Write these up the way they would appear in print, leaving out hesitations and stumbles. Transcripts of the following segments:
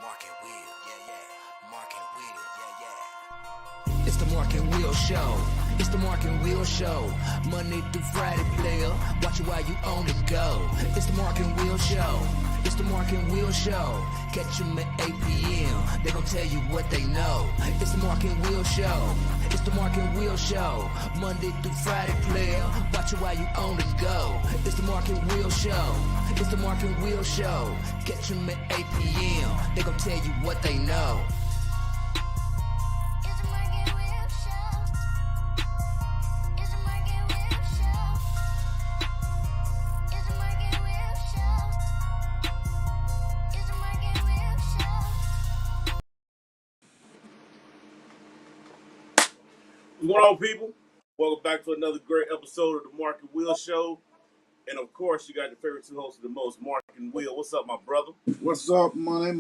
Mark and Will, yeah. Mark and Will, yeah. It's the Mark and Will Show. It's the Mark and Will Show. Monday through Friday, player. Watch it while you on the go. It's the Mark and Will Show. It's the Mark and Will Show. Catch them at 8 p.m. They gon' tell you what they know. It's the Mark and Will Show. It's the Mark and Will Show. Monday through Friday, player. Watch it while you on the go. It's the Mark and Will Show. It's the Mark and Will Show. Catch them at 8 p.m. They gon' tell you what they know. It's the Mark and Will Show. It's the Mark and Will Show. It's the Mark and Will Show. It's the Mark and Will Show. What's going on, people? Welcome back to another great episode of the Mark and Will Show. And of course, you got your favorite two hosts of the most, Mark and Will. What's up, my brother? What's up, money?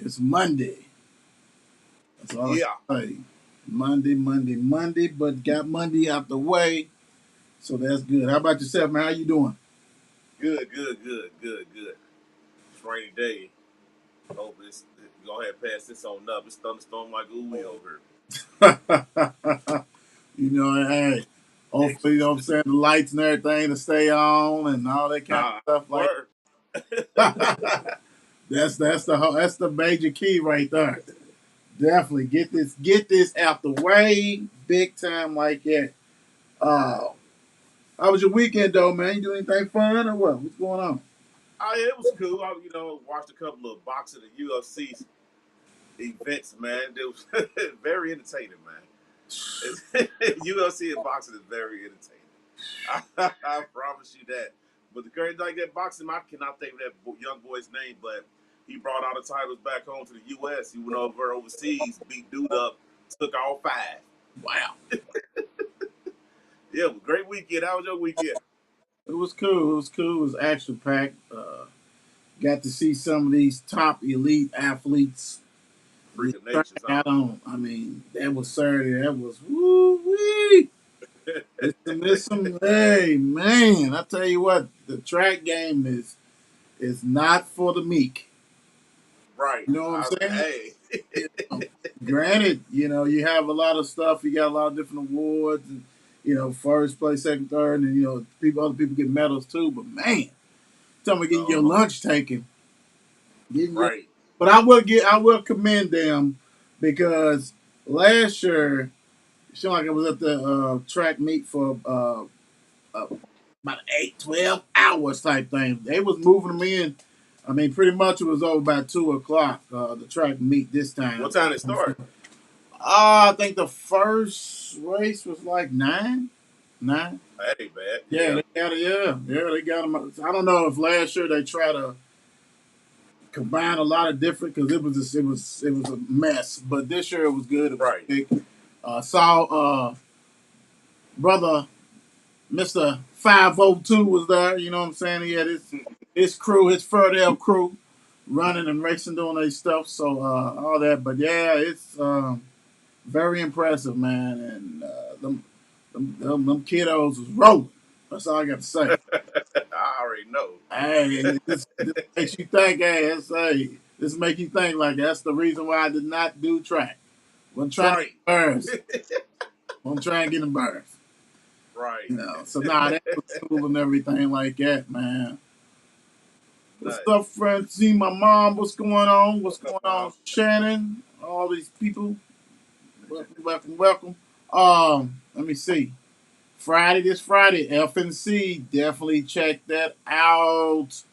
It's Monday. That's all Yeah. I say. Monday, but got Monday out the way, so that's good. How about yourself, man? How you doing? Good. It's a rainy day. Hope it's go ahead and pass this on up. It's thunderstorm like ooey over here. You know, hey, hopefully, you know what I'm saying, the lights and everything to stay on and all that kind of stuff. Like Word. that's the major key right there. Definitely get this out the way, big time like that. How was your weekend though, man? You do anything fun or what? What's going on? Yeah, it was cool. I, watched a couple of boxing and UFC events, man. It was very entertaining, man. UFC and boxing is very entertaining. I promise you that. But the crazy like that boxing, I cannot think of that young boy's name, but he brought all the titles back home to the U.S. He went over overseas, beat dude up, took all 5. Wow. Yeah, it was a great weekend. How was your weekend? It was cool. It was action packed. Got to see some of these top elite athletes. Freak of Trying nature, out son. on. I mean, that was Saturday. That was woo wee. There's some. Hey man, I tell you what, the track game is not for the meek. Right. You know what I'm saying? Hey. You know, granted, you have a lot of stuff. You got a lot of different awards, and first place, second, third, and other people get medals too. But man, tell me getting your lunch taken. Right. But I will commend them because last year, it seemed like I was at the track meet for about 8, 12 hours type thing. They was moving them in. I mean, pretty much it was over by 2 o'clock. The track meet this time. What time it start? I think the first race was like 9. That ain't bad. Yeah, they got it. Yeah, they got them. I don't know if last year they tried to combine a lot of different because it was a mess. But this year it was good. It was Right. big. Saw brother Mr. 502 was there. You know what I'm saying? He had his crew, his Ferdale crew, running and racing, doing their stuff. So all that. But yeah, it's very impressive, man. And them kiddos was rolling. That's all I got to say. I already know. Hey, this makes you think. This make you think like that's the reason why I did not do track. I'm trying to get burns. I'm trying to get them burns. Right. So that was cool and everything like that, man. What's Nice. up, Francine? My mom, what's going on? What's What's up, going on, Mom? Shannon? All these people. Welcome. Let me see. This Friday, FNC. Definitely check that out.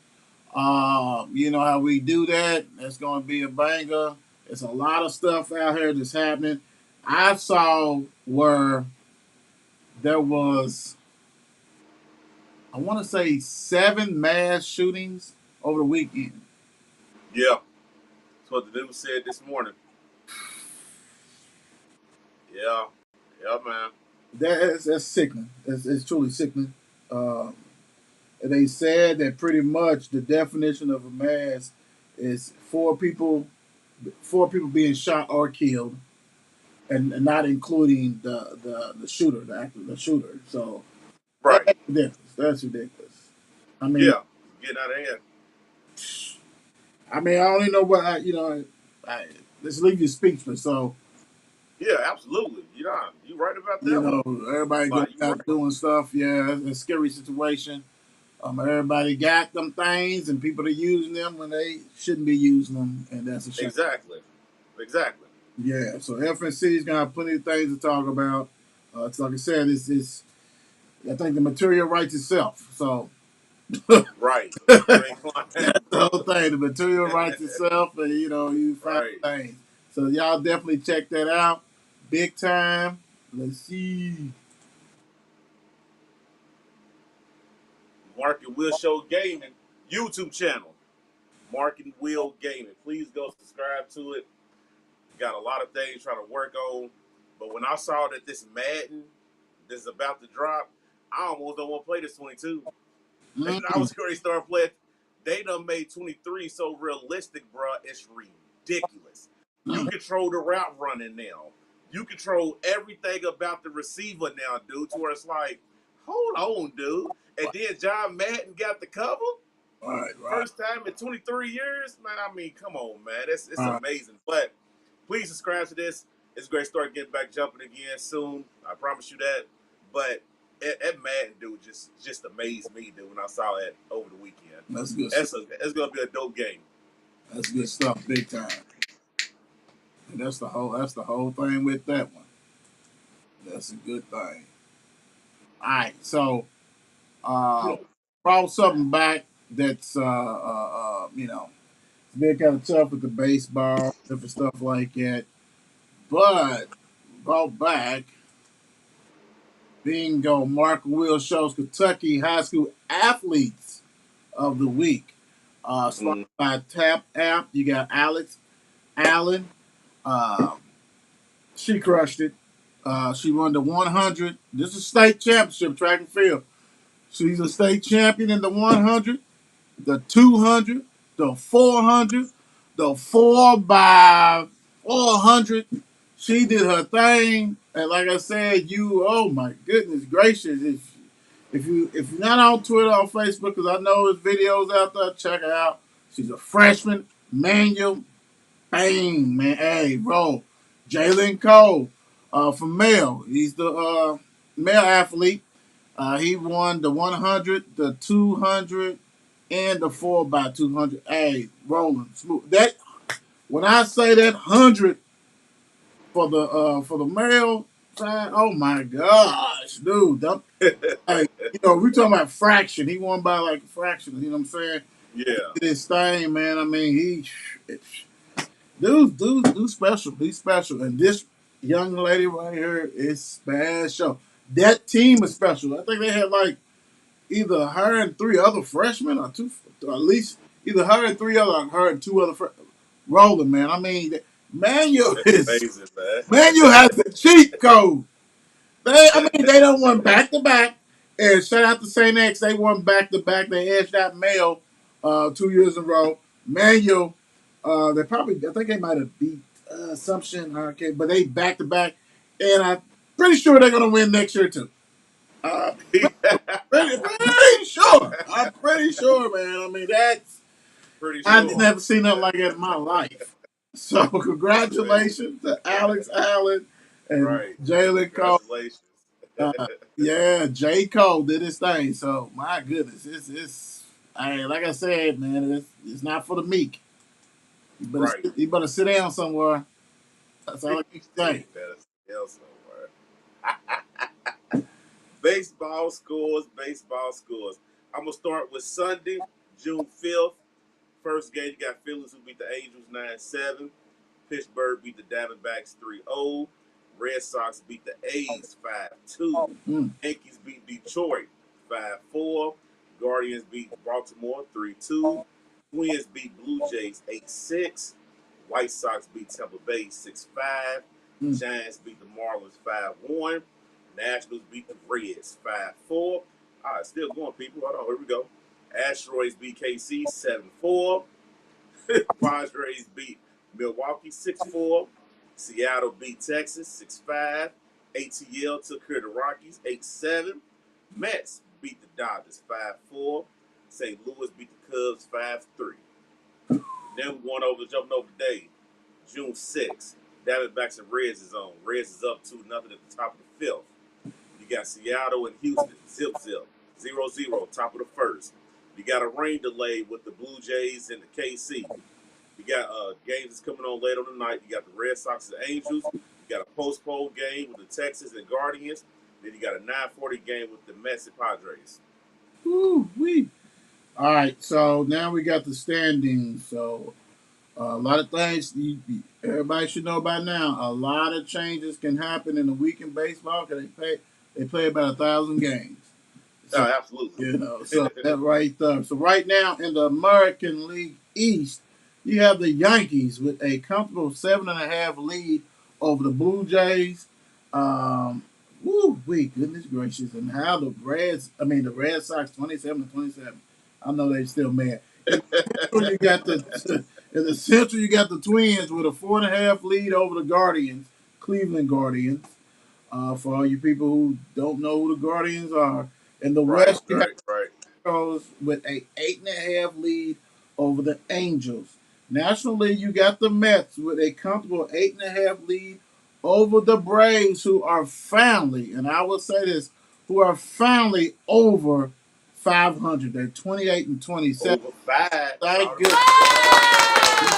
You know how we do that. That's going to be a banger. There's a lot of stuff out here that's happening. I saw where there was, I want to say, 7 mass shootings over the weekend. Yeah. That's what the news said this morning. Yeah. Yeah, man. That's sickening. It's truly sickening. And they said that pretty much the definition of a mass is four people being shot or killed, and not including the shooter, the shooter. So Right. that's ridiculous. I mean, Yeah. Getting out of hand. I mean, I only know what let's leave you speechless. So Yeah, absolutely. You right about you that one. know, everybody going Like you out right. doing stuff. Yeah, it's a scary situation. Everybody got them things, and people are using them when they shouldn't be using them, and that's a shame. Exactly. Exactly. Yeah, so FNC is gonna have plenty of things to talk about. It's like I said, it's I think the material writes itself. So Right. You that's ain't lying. the whole thing. The material writes itself, and you find Right. things. So y'all definitely check that out. Big time. Let's see. Mark and Will Show Gaming YouTube channel. Mark and Will Gaming. Please go subscribe to it. Got a lot of things trying to work on. But when I saw that this Madden this is about to drop, I almost don't want to play this 22. I Mm, was going to start playing. They done made 23 so realistic, bro. It's ridiculous. You mm. control the route running now. You control everything about the receiver now, dude. To where it's like, hold on, dude. And then John Madden got the cover. Right. First time in 23 years, man. I mean, come on, man. It's Right. amazing. But please subscribe to this. It's great. Start getting back jumping again soon. I promise you that. But that Madden dude just amazed me, dude. When I saw it over the weekend, That's good stuff. it's gonna be a dope game. That's good stuff, big time. And that's the whole thing with that one. That's a good thing. All right, so uh, brought something back that's it's been kind of tough with the baseball, different stuff like that. But brought back bingo. Mark Will shows Kentucky high school athletes of the week. Sponsored Mm, by Tap App. You got Alex Allen. Um, she crushed it. She won the 100. This is state championship track and field. She's a state champion in the 100, the 200, the 400, the 4 by 400. She did her thing, and like I said, oh my goodness gracious, if you're not on Twitter or Facebook, because I know there's videos out there, check her out. She's a freshman, manual, bang man, hey bro, Jalen Cole, from male, he's the male athlete. He won the 100, the 200, and the 4 by 200. Hey, rolling smooth. That when I say that 100 for the male side, oh my gosh, dude. Hey, we talking about fraction. He won by like a fraction. You know what I'm saying? yeah, Did his thing, man. I mean, dude, special. He's special, and this young lady right here is special. That team is special. I think they had like either her and three other freshmen, or two, or at least either her and three other, or her and two other rolling, man. I mean, Manual it's is amazing, man. Manual has the cheat code. They don't won back to back. And shout out to Saint X, they won back to back. They edged out Mayo 2 years in a row. Manual, I think they might have beat Assumption, okay, but they back to back, and I'm pretty sure they're gonna win next year too. Uh, pretty sure. I'm pretty sure, man. I mean, Pretty I've sure. never seen nothing like that in my life. So, That's amazing. congratulations to Alex Allen and Right. Jalen Cole. Congratulations. Yeah, J. Cole did his thing. So, my goodness, like I said, man, it's not for the meek. Right. You better sit down somewhere. That's all I He can said say. he better tell somewhere. Baseball scores, baseball scores. I'm gonna start with Sunday, June 5th. First game, you got Phillies who beat the Angels 9-7. Pittsburgh beat the Diamondbacks 3-0. Red Sox beat the A's 5-2. Mm. Yankees beat Detroit 5-4. Guardians beat Baltimore 3-2. Twins beat Blue Jays 8-6. White Sox beat Tampa Bay 6-5. Mm. Giants beat the Marlins 5-1. Nationals beat the Reds 5-4. All right, still going, people. Hold on, here we go. Asteroids beat KC 7-4. Padres beat Milwaukee 6-4. Seattle beat Texas 6-5. ATL took care of the Rockies 8-7. Mets beat the Dodgers 5-4. St. Louis beat the Cubs 5-3. Then we're going over, jumping over today, June 6th. Diamondbacks and Reds is on. Reds is up 2-0 at the top of the fifth. You got Seattle and Houston, zip, 0-0, top of the first. You got a rain delay with the Blue Jays and the KC. You got games that's coming on later on the night. You got the Red Sox and Angels. You got a postponed game with the Texans and Guardians. Then you got a 9:40 game with the Mets and Padres. Woo wee. All right, so now we got the standings. So a lot of things everybody should know by now. A lot of changes can happen in a week in baseball because they play about 1,000 games. Oh, So absolutely. so that right there. So right now in the American League East, you have the Yankees with a comfortable 7.5 lead over the Blue Jays. Um, woo wee, goodness gracious, and how the Red Sox 27-27. I know they still mad. You got in the Central, you got the Twins with a 4.5 lead over the Guardians, Cleveland Guardians. For all you people who don't know who the Guardians are, in the Right, West, you have right. the Astros with a 8.5 lead over the Angels. National League, you got the Mets with a comfortable 8.5 lead over the Braves, who are finally, and I will say this, who are finally over 500. They're 28-27. Over 5. Thank All goodness. Get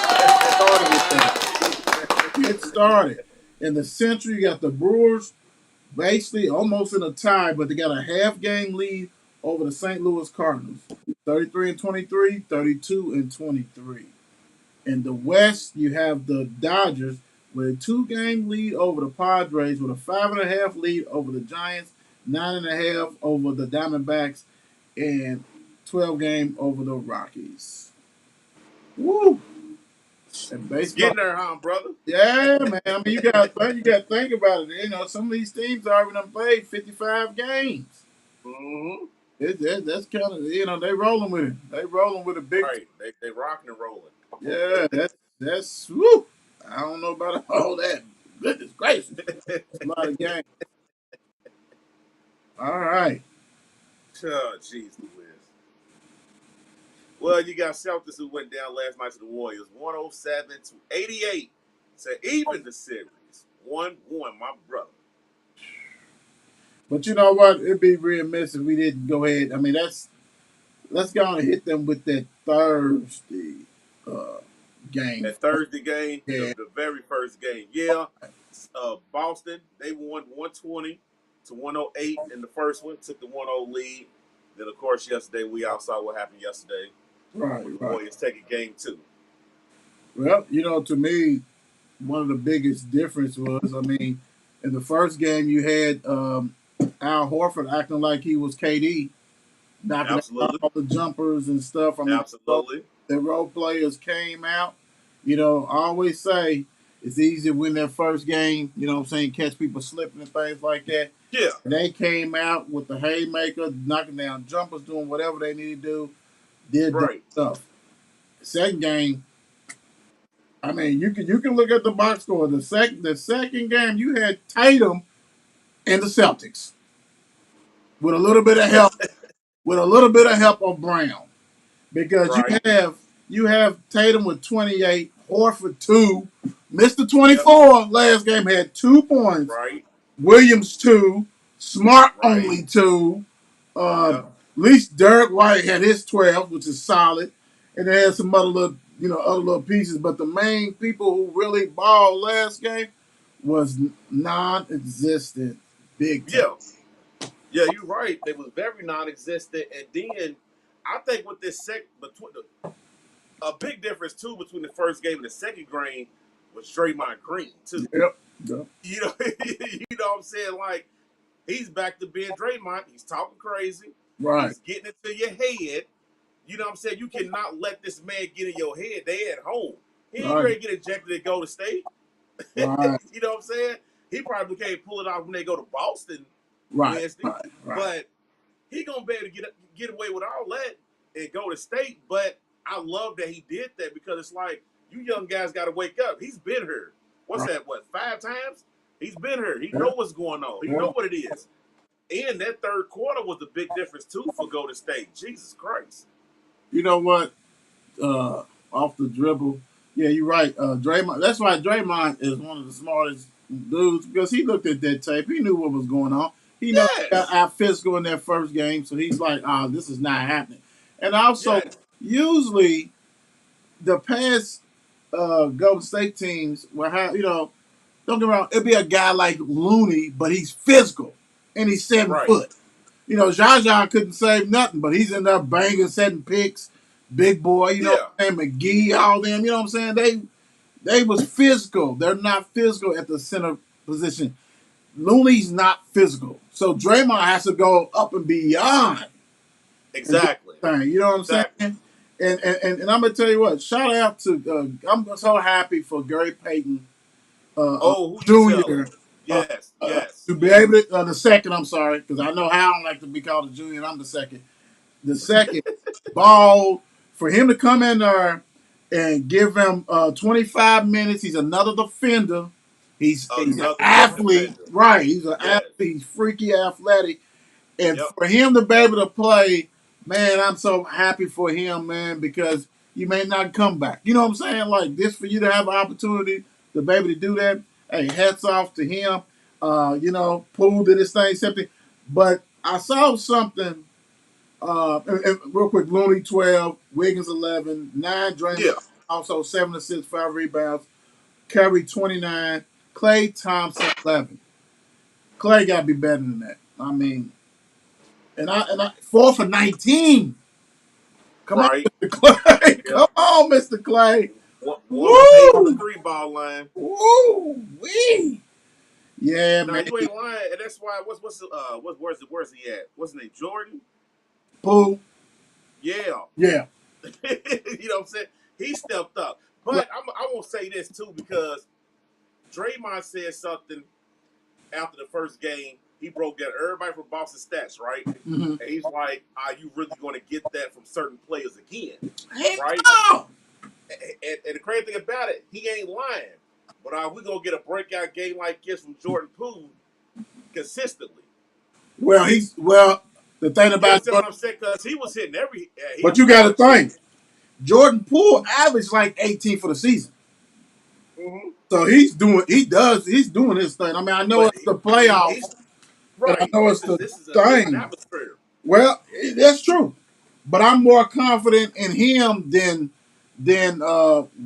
started with that. Get started. In the Central, you got the Brewers basically almost in a tie, but they got a half game lead over the St. Louis Cardinals. 33-23, 32-23. In the West, you have the Dodgers with a 2-game lead over the Padres, with a 5.5 lead over the Giants, 9.5 over the Diamondbacks, and 12-game over the Rockies. Woo! And It's baseball, getting there, huh, brother? yeah, man. I mean, you got to think about it. You know, some of these teams already done played 55 games. Mm-hmm. That's kind of they rolling with it. They rolling with a big. Right. They rocking and rolling. Yeah, that's woo. I don't know about all that. Goodness gracious, it's a lot of games. All right. Oh, jeez Louise. Well, you got Celtics who went down last night to the Warriors, 107-88. So even the series, 1-1, my brother. But you know what? It'd be remiss if we didn't go ahead. I mean, let's go on and hit them with that Thursday uh, game. That Thursday game, Yeah. the very first game. Yeah, Boston, they won 120-108 in the first one, took the 1-0 lead. Then, of course, yesterday, we all saw what happened yesterday. Right, With the right. Warriors taking game 2. Well, to me, one of the biggest difference was, I mean, in the first game you had Al Horford acting like he was KD, knocking out Absolutely. all the jumpers and stuff. I mean, Absolutely. the role players came out. I always say it's easy to win that first game, what I'm saying, catch people slipping and things like that. Yeah. And they came out with the haymaker, knocking down jumpers, doing whatever they need to do, did that Right. stuff. Second game, I mean, you can look at the box score. The second game, you had Tatum and the Celtics with a little bit of help, of Brown, because Right. you have Tatum with 28, Horford 2, Mister Yep. 24 last game had 2 points, Right. Williams 2, Smart Right. only 2. Yep. At least Derek White had his 12, which is solid, and they had some other little pieces. But the main people who really balled last game was non-existent, big time. Yeah. Yeah, you're right. They was very non-existent, and then I think with this a big difference too between the first game and the second game was Draymond Green too. Yep. Yep. You know, you know what I'm saying? Like he's back to being Draymond. He's talking crazy. Right. He's getting into your head. You know what I'm saying? You cannot let this man get in your head. They at home. He ain't Right. ready to get ejected and go to state. Right. You know what I'm saying? He probably can't pull it off when they go to Boston Right. Wednesday. Right. But he gonna be able to get away with all that and go to state. But I love that he did that because it's like you young guys got to wake up. He's been here. What's Right. that? What 5 times? He's been here. He Yeah. know what's going on. He Yeah. know what it is. And that third quarter was the big difference too for Golden State. Jesus Christ. You know what? off the dribble. Yeah, you're right. Draymond. That's why Draymond is one of the smartest dudes because he looked at that tape. He knew what was going on. He knows he got Yes. out physical in that first game, so he's like, "Ah, this is not happening." And also, Yes. usually the past Golden State teams will have, don't get me wrong, it'd be a guy like Looney, but he's physical and he's 7 foot. Right. Zha couldn't save nothing, but he's in there banging, setting picks. Big boy, Yeah. McGee, all them, you know what I'm saying? They was physical. They're not physical at the center position. Looney's not physical. So Draymond has to go up and beyond and do Exactly. the thing. You know what I'm Exactly. saying? And I'm gonna tell you what, shout out to I'm so happy for Gary Payton Oh, who you Jr. telling? Yes. Yes. to be able to the second, I'm sorry, because I know how I don't like to be called a junior, and I'm the second. The second ball for him to come in there and give him 25 minutes. He's another defender. He's an Another great athlete, defender. right? He's an Yes. athlete. He's freaky athletic, and Yep. for him to be able to play, man, I'm so happy for him, man, because you may not come back. You know what I'm saying? Like this for you to have an opportunity to be able to do that. Hey, hats off to him. Poole did his thing, something. But I saw something. And real quick, Looney 12, Wiggins 11, 9 Draymond, Yeah. also 7 assists, 5 rebounds, Curry 29, Klay Thompson 11. Clay got to be better than that. I mean, and I 4 for 19. Come on, Right. Mr. Clay. Yeah. Come on, Mr. Clay. One of 8 from the Woo! 3-ball line. Woo! Wee! Yeah, Now man. you ain't lying, and that's why. Where's he at? What's his name? Jordan. Poole. Yeah. Yeah. You know what I'm saying? He stepped up. But I won't say this too because Draymond said something after the first game. He broke down everybody from Boston stats, right? Mm-hmm. And he's like, "Are you really going to get that from certain players again?" Hey, Right? no! And the crazy thing about it, he ain't lying. But are we going to get a breakout game like this from Jordan Poole consistently? Well, the thing You about understand what I'm saying? Because he was hitting every. He but was you got to hitting think, Jordan Poole averaged like 18 for the season. Mm-hmm. So he's doing his thing. I mean, I know But it's the playoffs, he's and I right. know This it's is the this is a different thing. atmosphere. Well, that's true. But I'm more confident in him than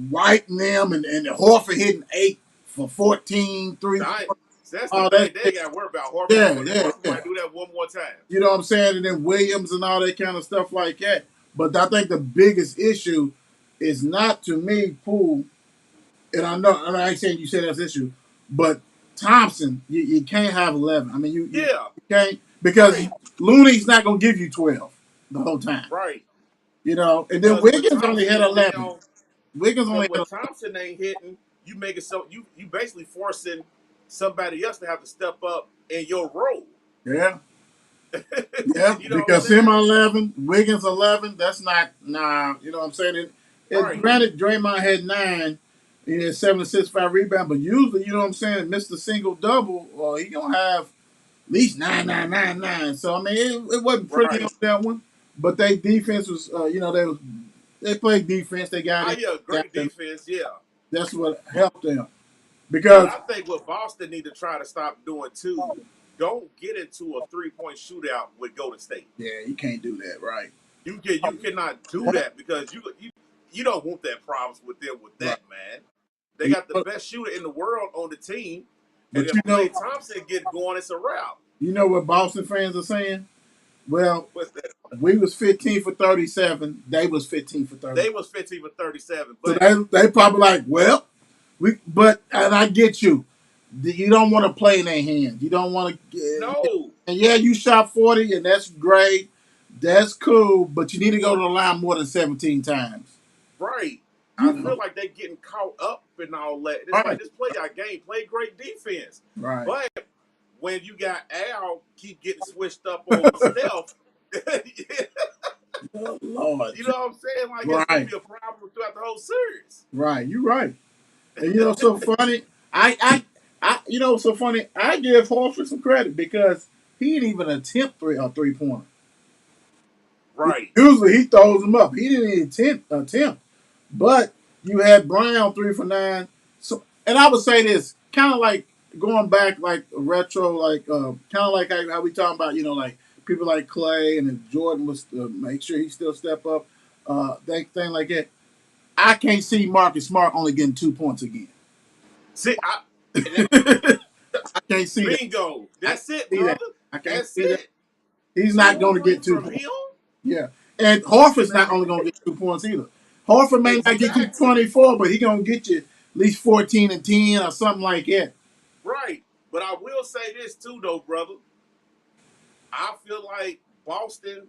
White and them and Horford hitting 8 for 14, 3. That's the All thing. that, They ain't got to worry about Horford. yeah, Horford yeah. might do that one more time. You know what I'm saying? And then Williams and all that kind of stuff like that. But I think the biggest issue is not to me Poole, and I ain't saying you said that's the issue, but Thompson, you can't have 11. I mean, you Yeah. can't because Right. Looney's not gonna give you 12 the whole time. Right. And then Because when Wiggins only Thompson had is 11. down, Wiggins only because had when Thompson ain't hitting, you make it so you basically forcing somebody else to have to step up in your role. yeah. Yeah, You know what I'm because him saying? 11, Wiggins 11, that's not, nah, you know what I'm saying? Right. Granted, Draymond had 9, he had 7 assists, 5 rebounds, but usually, you know what I'm saying, Mr. Single Double, or he going to have at least 9, 9, 9, 9. So, I mean, it wasn't pretty Right. on that one, but their defense was, they played defense, they got Oh it. yeah, great defense. Yeah. That's what helped them. But Because, I think what Boston need to try to stop doing too, don't get into a 3-point shootout with Golden State. yeah, you can't do that, right? You cannot do that because you don't want that problems with them with that, man. They got the best shooter in the world on the team, and But if Klay Thompson get going, it's a wrap. you know what Boston fans are saying? Well, What's that? we was 15 for 37. They was 15 for 30. They was 15 for 37, So but they probably like, well, and I get you. You don't want to play in their hands. You don't want to. no, And yeah, you shot 40, and that's great. That's cool, but you need to go to the line more than 17 times. right. You I know. feel like they getting caught up in all that. It's Right. like just play our game, play great defense. Right. But when you got Al keep getting switched up on Steph, Oh, Lord. you know what I'm saying? Like it's gonna Right. be a problem throughout the whole series. Right. You're right. And you know, so funny. You know, so funny. I give Horford some credit because he didn't even attempt 3-pointer. Right. Usually he throws them up. He didn't even attempt. But you had Brown 3 for 9. So, and I would say this kind of like going back, like retro, like kind of like how we talking about, like people like Clay and if Jordan was make sure he still step up, thing like that. I can't see Marcus Smart only getting 2 points again. See, I can't see that. bingo. I That's can't it, see that. brother. I can't That's see that. it. He's 2 not or going to 3 get two from points. him. Yeah. And Horford's not only going to get 2 points either. Horford may not get you Exactly. 24, but he's going to get you at least 14 and 10 or something like that. Right. But I will say this too, though, brother. I feel like Boston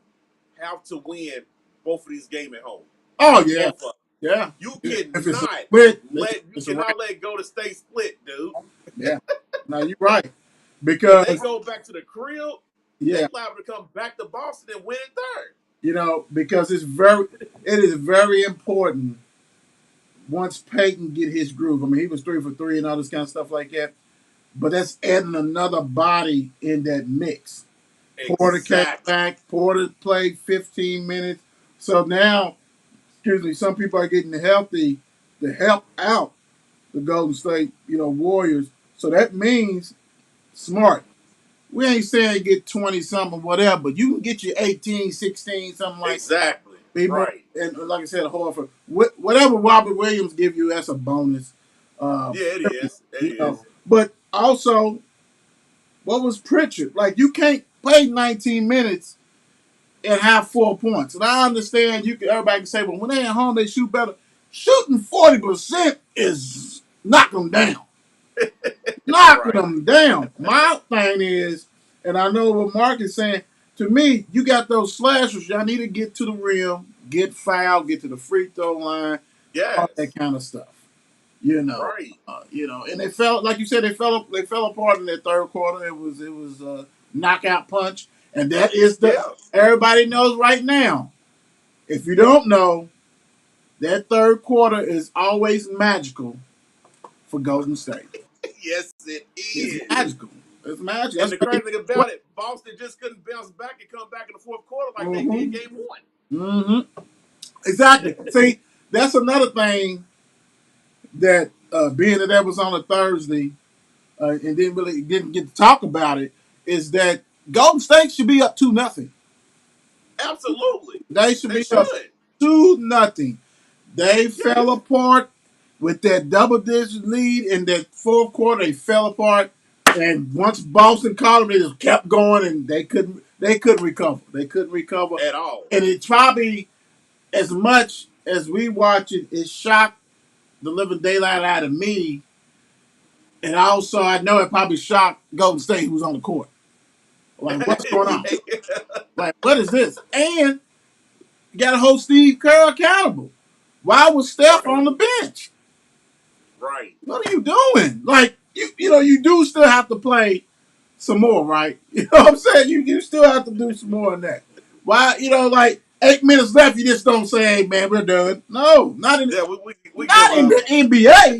have to win both of these games at home. Oh, yeah. Both of them. Yeah. You If it's a cannot split, you cannot let go to stay split, dude. Yeah. No, you're right. If they Because, go back to the crib, yeah, they liable to come back to Boston and win third. because it is very important once Peyton get his groove. I mean, he was 3 for 3 and all this kind of stuff like that. But that's adding another body in that mix. Porter came Exactly. back. Porter played 15 minutes. So now, some people are getting healthy to help out the Golden State, Warriors. So that means Smart. We ain't saying get 20 something, whatever, but you can get you 18, 16, something like Exactly. that. Be more, Right. and like I said, Horford. Whatever Robert Williams give you, that's a bonus. Yeah, it is. It is. But also, what was Pritchard? Like, you can't play 19 minutes and have 4 points. And I understand everybody can say, well, when they at home, they shoot better. Shooting 40% is knocking them down. Knocking Right. them down. My thing is, and I know what Mark is saying, to me, you got those slashers. Y'all need to get to the rim, get fouled, get to the free throw line, all that Yes. kind of stuff. Right. And they felt like you said they fell apart in that third quarter. It was a knockout punch, and that is Yeah. everybody knows right now. If you don't know, that third quarter is always magical for Golden State. Yes, it It's is. magical. It's magical. And the crazy thing about it, Boston just couldn't bounce back and come back in the fourth quarter like they did game one. Mm-hmm. Exactly. See, that's another thing that being that was on a Thursday and didn't get to talk about it is that Golden State should be up 2-0. Absolutely. They should They be up should. 2-0. They Yes. fell apart with that double-digit lead in that fourth quarter. They fell apart, and once Boston caught them, they just kept going, and they couldn't recover. They couldn't recover At all. and it's probably as much as we watch it, it shocked the living daylight out of me. And also, I know it probably shocked Golden State, who was on the court. Like, what's going on? Like, what is this? And you got to hold Steve Kerr accountable. Why was Steph on the bench? Right. What are you doing? Like, you do still have to play some more, right? You know what I'm saying? You still have to do some more than that. Why, like 8 minutes left, you just don't say, "Hey, man, we're done." No, not in Yeah, we not in give the NBA.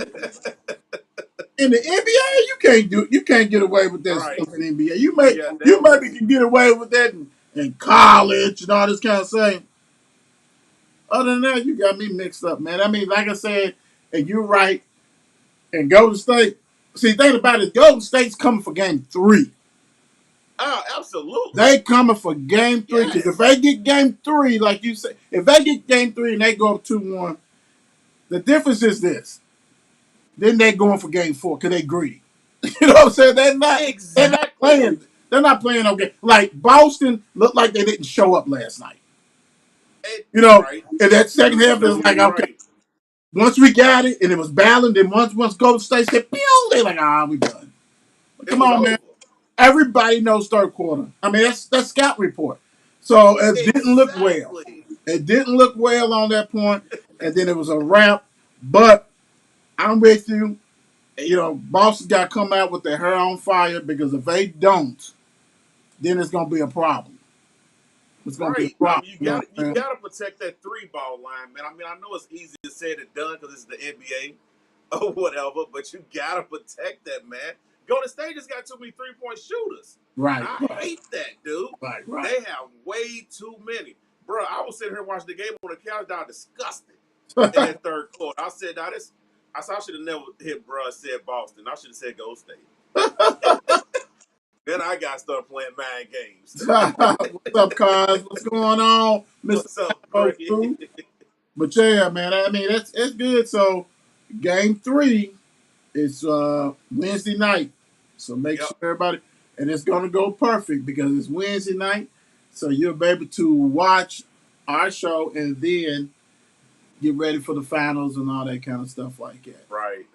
In the NBA, you can't get away with that Right. stuff in the NBA. You damn right. maybe can get away with that in college and all this kind of thing. Other than that, you got me mixed up, man. I mean, like I said, and you're right. And Golden State. See, think about it. Golden State's coming for game 3. Oh, absolutely. They coming for game 3 because if they get game 3, like you said, if they get game 3 and they go up 2-1, the difference is this. Then they going for game 4 because they greedy. You know what I'm saying? They're not Exactly. playing. They're not playing okay. Like Boston looked like they didn't show up last night. Right. In that second half, it was like, okay, Right. once we got it and it was balanced, then once Golden State said, pew, they like, we done. But come on, man. Everybody knows third quarter. I mean, that's scout report. So it didn't look well. It didn't look well on that point, and then it was a wrap. But I'm with you. Boston got to come out with their hair on fire because if they don't, then it's going to be a problem. It's going to be a problem. You gotta protect that 3-ball line, man. I mean, I know it's easier said than done because it's the NBA or whatever, but you gotta protect that, man. Golden State just got too many 3-point shooters. Right. I hate that, dude. Right. They have way too many. Bro, I was sitting here watching the game on the couch, down disgusted. in that third quarter. I said, "Now this." I said, "I should have never hit bruh said Boston. I should have said Gold State." Then I got to start playing mind games. What's up, cuz? What's going on, Mr. What's up, Go Gray? Through? But yeah, man, I mean it's good. So game 3 is Wednesday night. So make Yep. sure everybody, and it's gonna go perfect because it's Wednesday night. So you'll be able to watch our show and then get ready for the finals and all that kind of stuff like that. Right.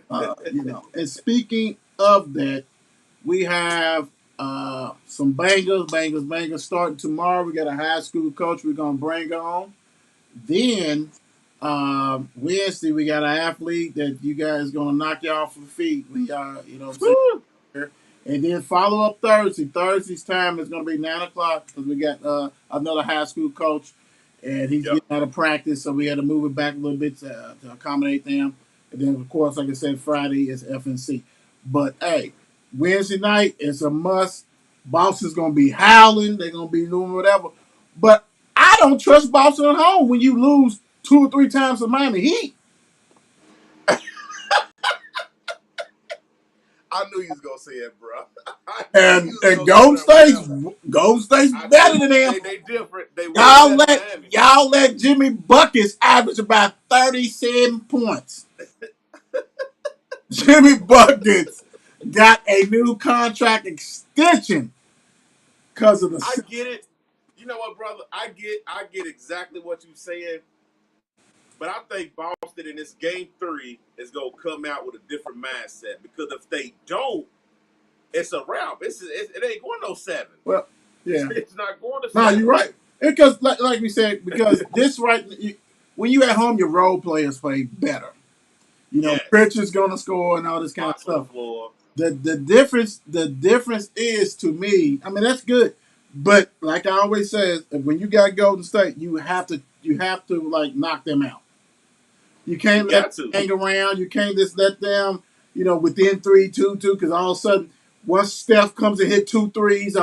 And speaking of that, we have some bangers starting tomorrow. We got a high school coach we're gonna bring on. Then Wednesday we got an athlete that you guys gonna knock you off the feet. We Woo! and then follow up Thursday. Thursday's time is gonna be 9 o'clock because we got another high school coach and he's Yep. getting out of practice, so we had to move it back a little bit to accommodate them. And then of course, like I said, Friday is FNC. But hey, Wednesday night is a must. Boston's gonna be howling. They're gonna be doing whatever. But I don't trust Boston at home when you lose 2 or 3 times to Miami Heat. I knew you was gonna say it, bro. And Golden State's better than them. They different. They way better than Miami. Y'all let Jimmy Buckets average about 37 points. Jimmy Buckets got a new contract extension because of the. I get it. You know what, brother? I get exactly what you're saying. But I think Boston in this game 3 is gonna come out with a different mindset because if they don't, it's a wrap. It ain't going no 7. Well, yeah. It's not going to 7. No, you're right. Because, like we said, because when you at home, your role players play better. You know, Yes. Pritchard's going to score and all this kind of Spots on the stuff. floor. The difference is to me. I mean, that's good, but like I always say, when you got Golden State, you have to like knock them out. You can't You let got them to. hang around. You can't just let them, within 3, 2, because all of a sudden, once Steph comes and hit 2 threes,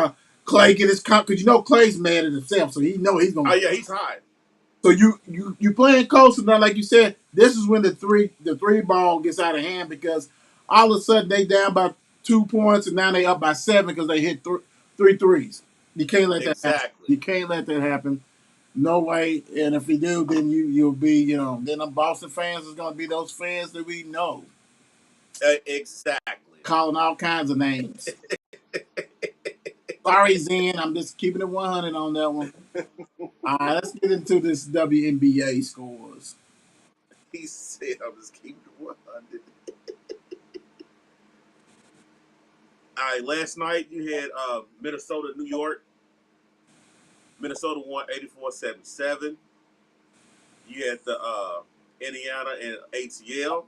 Clay get his because Clay's mad at himself, so he know he's gonna. Oh yeah, he's hot. So you playing close enough, like you said. This is when the three ball gets out of hand because all of a sudden they down by 2 points and now they up by 7 because they hit 3 threes. You can't let that happen. Exactly. You can't let that happen. No way. And if you do, then you'll be then the Boston fans is gonna be those fans that we know Exactly. calling all kinds of names. Sorry, Zen. I'm just keeping it 100 on that one. All right, let's get into this WNBA scores. He said, "I'm just keeping it 100." All right, last night you had Minnesota, New York. Minnesota won 84-77. You had the Indiana and ATL.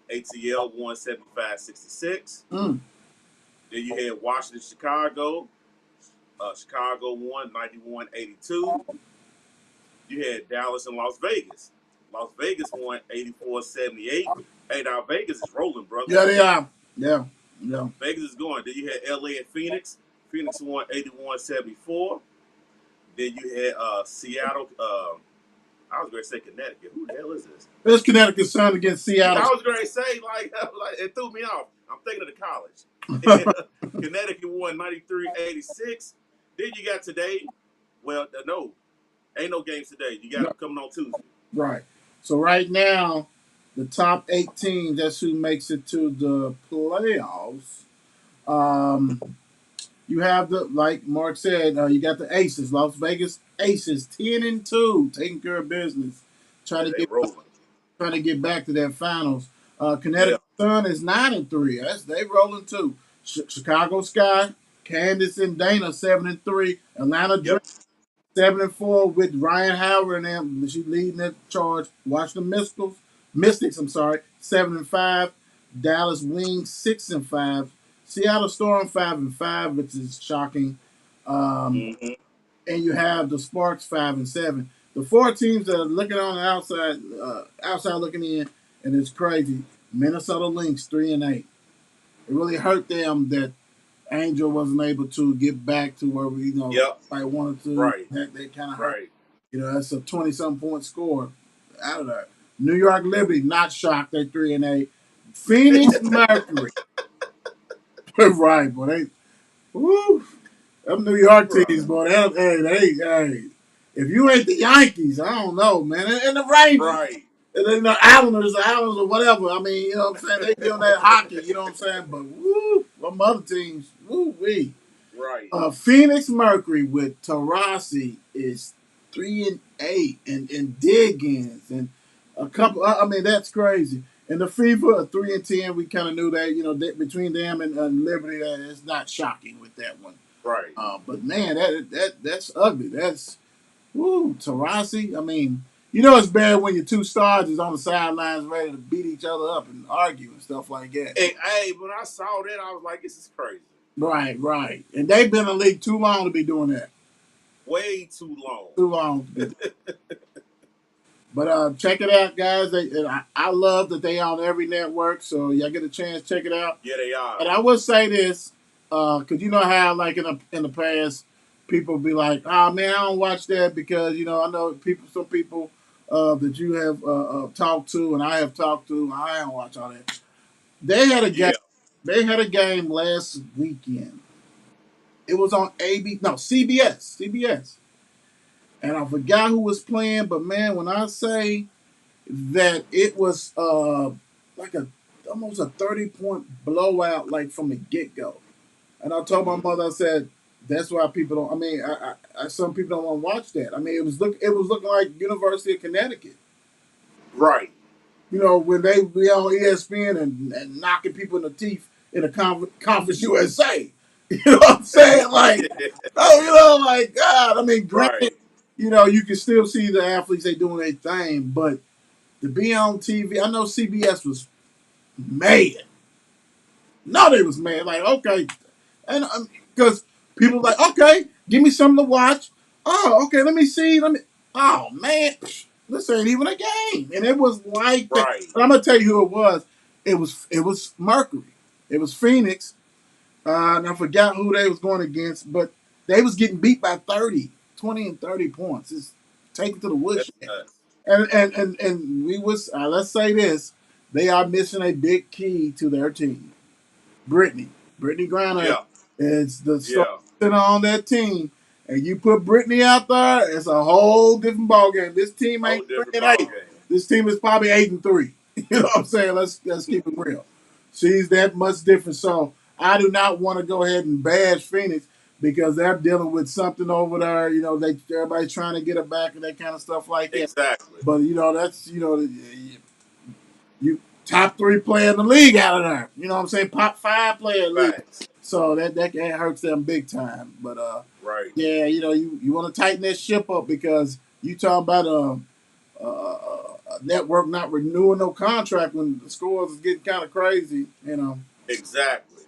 ATL won 75-66. Mm. Then you had Washington, Chicago. Chicago won 91-82. You had Dallas and Las Vegas. Las Vegas won 84-78. Hey, now Vegas is rolling, brother. Yeah, they are. Yeah. Vegas is going. Then you had LA and Phoenix. Phoenix won 81-74. Then you had Seattle. I was going to say Connecticut. Who the hell is this? It's Connecticut Sun against Seattle. I was going to say, like it threw me off. I'm thinking of the college. Connecticut won 93-86. Then you got today. Well, no. Ain't no games today. You got them coming on Tuesday. Right. So right now, the top 8 teams, that's who makes it to the playoffs. You have like Mark said, you got the Aces, Las Vegas Aces, 10-2, taking care of business, trying They rolling. to get back to that finals. Connecticut Sun is 9-3. They rolling too. Chicago Sky, Candace and Dana 7-3. Atlanta Dream 7-4 with Ryan Howard and them. She's leading that charge. Washington Mystics, 7-5. Dallas Wings 6-5. Seattle Storm 5-5, which is shocking. And you have the Sparks 5-7. The 4 teams that are looking on the outside looking in, and it's crazy. Minnesota Lynx 3-8. It really hurt them that Angel wasn't able to get back to where we like wanted to. Right. They kind of hurt. Right. That's a 20-something point score out of that. New York Liberty, not shocked at 3-8. Phoenix Mercury. Right, boy. Woo. Them New York Bruh. teams, boy. Hey. If you ain't the Yankees, I don't know, man. And the Rangers. Right. And then the Islanders or whatever. I mean, you know what I'm saying? They be on that hockey, you know what I'm saying? But woo, them other teams, woo wee. Right. Phoenix Mercury with Tarasi is 3-8, and Diggins and a couple. I mean, that's crazy. And the FIFA are 3-10. We kind of knew that, between them and Liberty, it's not shocking with that one. Right. But man, that's ugly. That's Tarasi. I mean, it's bad when your two stars is on the sidelines ready to beat each other up and argue and stuff like that. Hey, when I saw that, I was like, this is crazy. Right. And they've been in the league too long to be doing that. Way too long. Too long. But check it out, guys. I love that they on every network, so y'all get a chance, check it out. Yeah, they are. And I will say this, because you know how, like in the past, people be like, "Oh man, I don't watch that because I know some people that you have talked to, and I have talked to, I don't watch all that." They had a game. Yeah. They had a game last weekend. It was on CBS, and I forgot who was playing. But man, when I say that it was like almost a 30-point blowout, like from the get go. And I told my mother, I said, that's why people don't. I mean, some people don't want to watch that. I mean, it was looking like University of Connecticut. Right. When they be on ESPN and knocking people in the teeth in a conference USA. You know what I'm saying? Like, like God. I mean, granted, Right. you can still see the athletes they doing their thing, but to be on TV, I know CBS was mad. No, they was mad. Like, okay, and because people like, okay, give me something to watch. Oh, okay, let me see. Oh man, this ain't even a game, and it was like that. Right. But I'm gonna tell you who it was. It was Mercury. It was Phoenix. And I forgot who they was going against, but they was getting beat by 20 and 30 points. It's taken to the That's woodshed. nuts. And we was let's say this, they are missing a big key to their team. Brittany Griner Yeah. is the Yeah. starter on that team, and you put Brittany out there, it's a whole different ballgame. This team Whole ain't different 3-8. ballgame. This team is probably 8-3. You know what I'm saying? Let's keep it real. She's that much different. So I do not want to go ahead and bash Phoenix because they're dealing with something over there. Everybody's trying to get her back and that kind of stuff like that. Exactly. But that's you top 3 player in the league out of there. You know what I'm saying? Top 5 player in the league. Facts. So that hurts them big time. But Right. yeah, you want to tighten that ship up because you talking about a network not renewing no contract when the scores is getting kind of crazy. Exactly.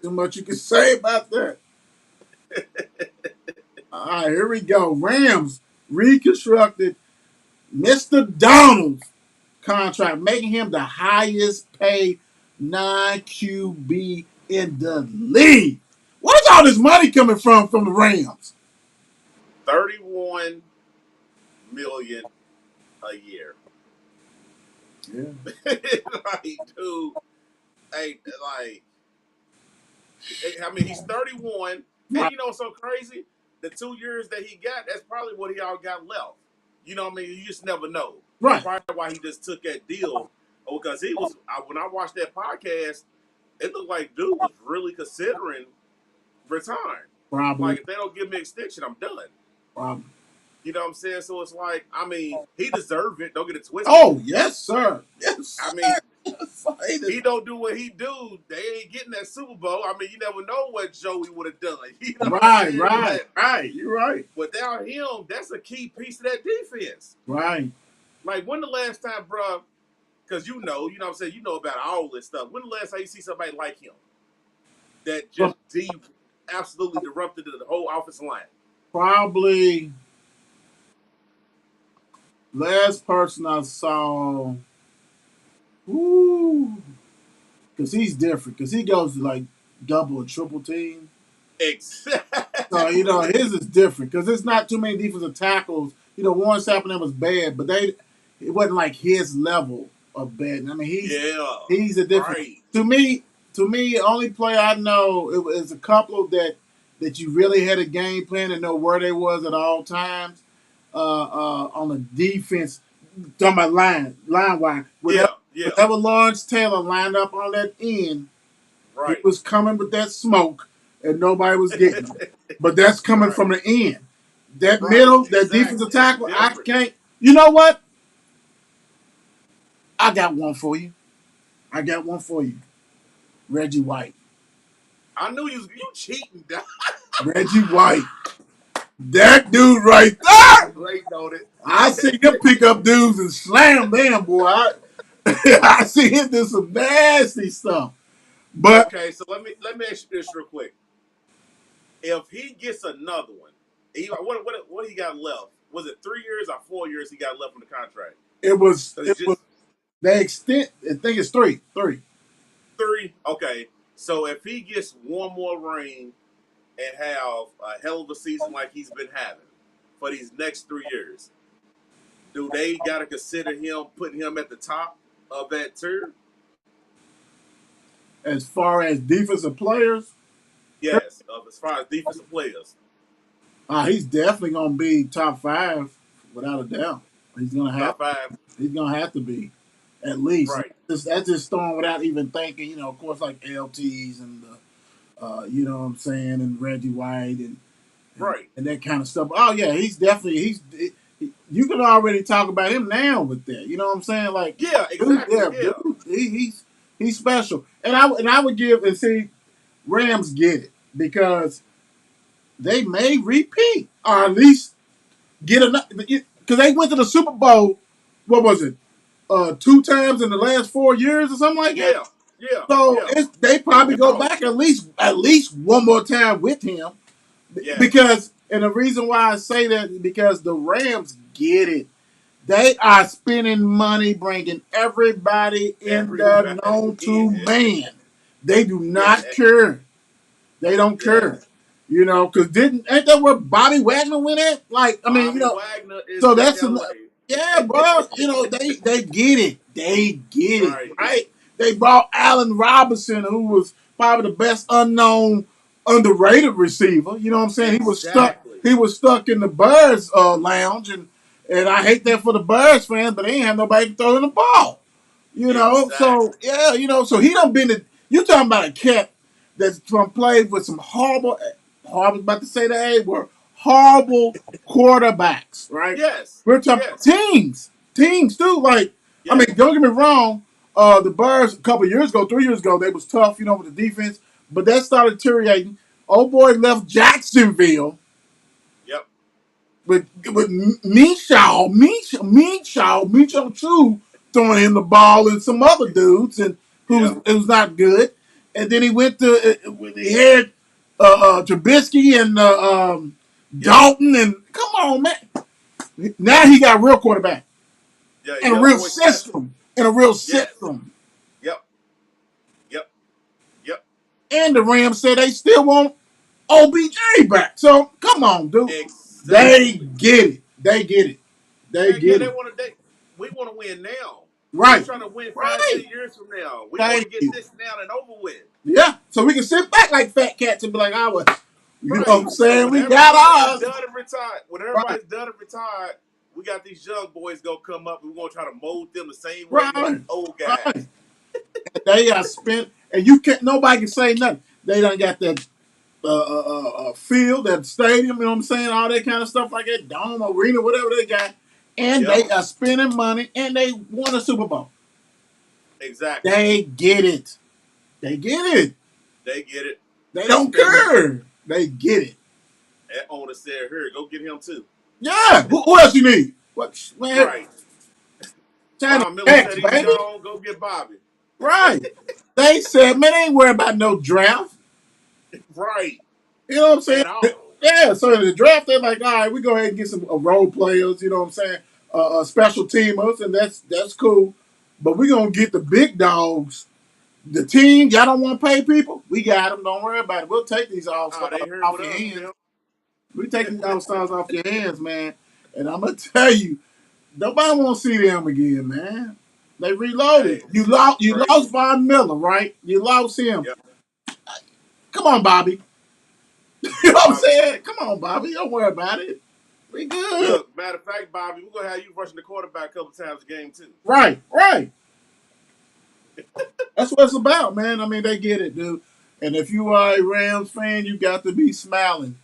Too much you can say about that. All right, here we go. Rams reconstructed Mr. Donald's contract, making him the highest paid non-QB in the league. Where's all this money coming from the Rams? $31 million a year. Yeah. Like, dude, hey, like, I mean, he's 31, and you know what's so crazy? The 2 years that he got, that's probably what he all got left. You know what I mean? You just never know. Right. That's probably why he just took that deal, because he was. When I watched that podcast, it looked like dude was really considering retiring. Probably. Like, if they don't give me an extension, I'm done. Probably. You know what I'm saying? So it's like, I mean, he deserved it. Don't get it twisted. Oh, yes, sir. Yes, I mean, he don't do what he do, they ain't getting that Super Bowl. I mean, you never know what Joey would have done. You know what I'm saying? Right. You're right. Without him, that's a key piece of that defense. Right. Like, when the last time, bro, because you know what I'm saying, you know about all this stuff. When the last time you see somebody like him that just absolutely disrupted the whole offensive line? Probably last person I saw, because he's different, because he goes to like double and triple team. Exactly. So, his is different, because it's not too many defensive tackles. Warren Sappington was bad, but it wasn't like his level of betting. I mean, Yeah. he's a different. Right. To me, only player I know it was a couple that you really had a game plan and know where they was at all times. On the defense, talking about line wise. Yeah. Yeah. Whenever Lawrence Taylor lined up on that end, he Right. was coming with that smoke, and nobody was getting him. But that's coming Right. from the end. That Right. middle, that Exactly. defensive It's tackle, I different. can't. You know what? I got one for you. Reggie White. I knew you cheating. Reggie White. That dude right there. Late on it. I see him pick up dudes and slam them, boy. I see him do some nasty stuff. But Okay, so let me ask you this real quick. If he gets another one, what he got left? Was it 3 years or 4 years he got left on the contract? it was So it's just they extent. I think it's three. 3. Okay, so if he gets one more ring and have a hell of a season like he's been having for these next 3 years, do they got to consider him putting him at the top of that tier? As far as defensive players, Yes, as far as defensive players. he's definitely gonna be top 5 without a doubt. He's gonna have. Top 5. He's gonna have to be at least. Right. That's just throwing without even thinking. You know, of course, like LTs and you know what I'm saying, and Reggie White and Right. that kind of stuff. Oh yeah, he's definitely you can already talk about him now with that. You know what I'm saying? Like Yeah, dude, exactly. Yeah. dude, he's special. And I would give and see Rams get it because they may repeat or at least get enough because they went to the Super Bowl. What was it? 2 times in the last 4 years or something like that. Yeah. So Yeah. they probably go back at least one more time with him. Yeah. Because and the reason why I say that is because the Rams get it. They are spending money, bringing everybody in there known to man. They do not care. They don't care. You know, because ain't that where Bobby Wagner went at? Like, I mean, Bobby you know, Wagner is so in that's LA. yeah, bro. You know, they get it. They get Right. it, right? They brought Allen Robinson, who was probably the best unknown, underrated receiver. You know what I'm saying? Exactly. He was stuck in the Birds lounge, and I hate that for the Birds fans, but they ain't have nobody to throw in the ball. You know, so Exactly. yeah, you know, so he done been. You talking about a cat that's from played with some horrible. About to say that were horrible quarterbacks, right? Yes. We're talking teams too. Like, I mean, don't get me wrong. The Bears a couple years ago, 3 years ago, they was tough, you know, with the defense, but that started deteriorating. Old boy left Jacksonville Yep. with Minshew too throwing him the ball and some other dudes and it was not good. And then he went to he had Trubisky and Dalton and come on, man. Now he got a real quarterback Yeah. and a real system. Yep. Yep. And the Rams said they still want OBJ back. So come on, dude. Exactly. They get it. They get it. They get it. We want to win now. Right. We're trying to win 5, Right. 10 years from now. We Thank want to you. get this now and over with. Yeah. So we can sit back like fat cats and be like, you Right. know what I'm saying? When We got everybody's ours. done and retired. When everybody's done and retired, we got these young boys gonna come up. We're gonna try to mold them the same way we Right. did old guys. Right. They are spent, and you can't. Nobody can say nothing. They done got that field, that stadium. You know what I'm saying? All that kind of stuff like that, dome, arena, whatever they got, and they are spending money, and they won a Super Bowl. Exactly. They get it. They get it. They get it. They don't care. They get it. That owner said, "Here, go get him too." Yeah. Who else you need? What man? Right. China Bob Miller X, said he's baby. gone. Go get Bobby. Right. They said, man, they ain't worried about no draft. Right. You know what I'm saying? At all. Yeah, so in the draft, they're like, all right, we go ahead and get some role players, you know what I'm saying? Special teamers, and that's cool. But we're going to get the big dogs. The team, y'all don't want to pay people? We got them. Don't worry about it. We'll take these all-stars They heard off what your else, hands. man. We take these all-stars off your hands, man. And I'm going to tell you, Nobody want to see them again, man. They reloaded. Hey, You lost. You crazy. lost Von Miller, right? You lost him. Yep. Come on, Bobby. You know what I'm Bobby. saying? Come on, Bobby. Don't worry about it. We good. Look, matter of fact, Bobby, we're gonna have you rushing the quarterback a couple times a game too. Right, right. That's what it's about, man. I mean, they get it, dude. And if you are a Rams fan, you got to be smiling.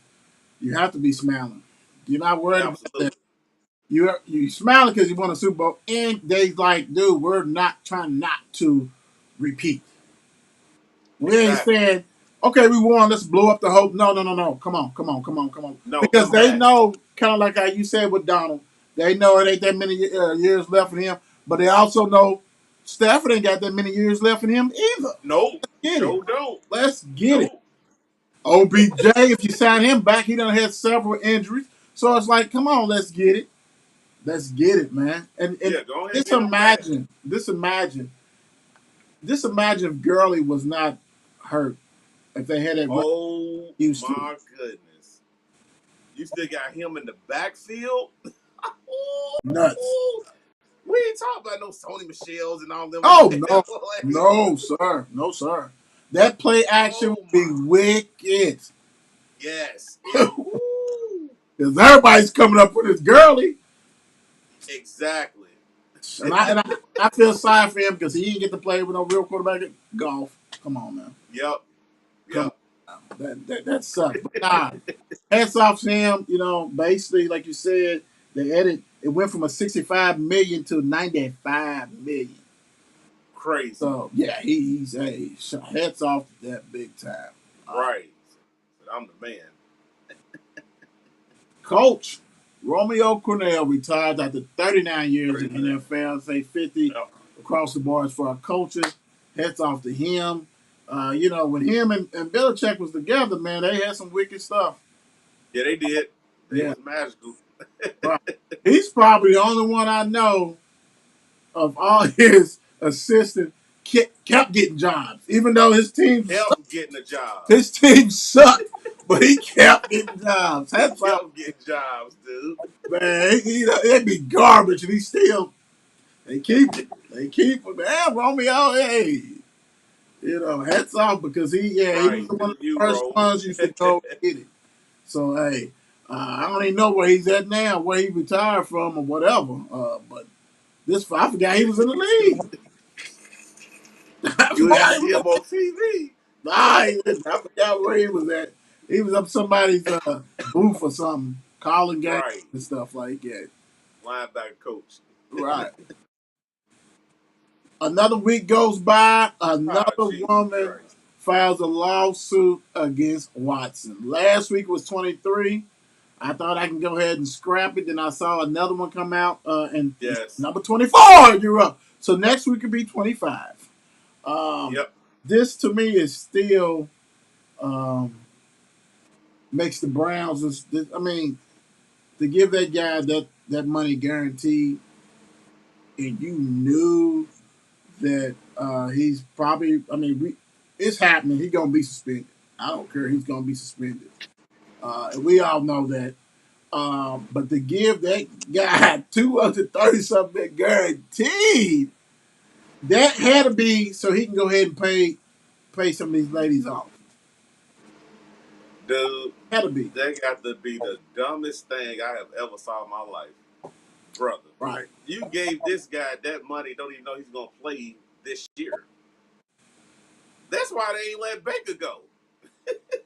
You have to be smiling. You're not worried about that. Absolutely. You smiling because you won a Super Bowl, and they like, dude, we're not trying not to repeat. We ain't Exactly. saying, okay, we won, let's blow up the hope. No, no, no, no. Come on, come on, come on, come on. No, Because come they back. know, kind of like how you said with Donald, they know it ain't that many years left in him, but they also know Stafford ain't got that many years left in him either. Nope. Get it. Sure don't. Let's get it. Nope. OBJ, if you sign him back, he done had several injuries. So it's like, come on, let's get it. Let's get it, man. And Yeah, go ahead and just get him back. imagine if Gurley was not hurt. If they had that Oh Houston. my goodness. You still got him in the backfield? Nuts. We ain't talking about no Sony Michelle's and all them. Oh no, no, sir, no, sir. That play action would be wicked. Yes. Because everybody's coming up with his Gurley. Exactly. And I feel sorry for him because he didn't get to play with no real quarterback at golf. Come on, man. Yep. Come Yep. That sucks. But nah, hats off to him. You know, basically, like you said, it went from a 65 million to 95 million. Crazy. So yeah, he's hats off to that big time. Right. I'm the man. Coach Romeo Cornell retired after 39 years in the NFL. Say 50 Yep. across the board for our coaches. Hats off to him. You know, when him and Belichick was together, man, they had some wicked stuff. Yeah, they did. It Yeah. was magical. He's probably the only one I know of all his assistants kept getting jobs, even though his team Help getting a job. sucked, but he kept getting jobs. Hats off, Help getting jobs, dude. man. It'd be garbage, and he still they keep it. They keep it, man. Romeo, hey, you know, hats off because he Right. was one of the You, first bro. ones used to go get it. So hey, I don't even know where he's at now, where he retired from or whatever. But I forgot he was in the league. You ain't see him on TV. I forgot where he was at. He was up somebody's booth or something, calling games Right. and stuff like that. Linebacker coach. Right. Another week goes by. Another Jesus woman Christ. files a lawsuit against Watson. Last week was 23. I thought I can go ahead and scrap it. Then I saw another one come out, and Yes. number 24, you're up. So next week could be 25. Yep. This to me is still makes the Browns. I mean, to give that guy that money guaranteed, and you knew that he's probably. I mean, it's happening. He's gonna be suspended. I don't care. He's gonna be suspended. And we all know that. But to give that guy 230 something guaranteed, that had to be so he can go ahead and pay some of these ladies off. Dude, Had to be. that got to be the dumbest thing I have ever saw in my life. Brother. Right. You gave this guy that money, don't even know he's going to play this year. That's why they ain't let Baker go.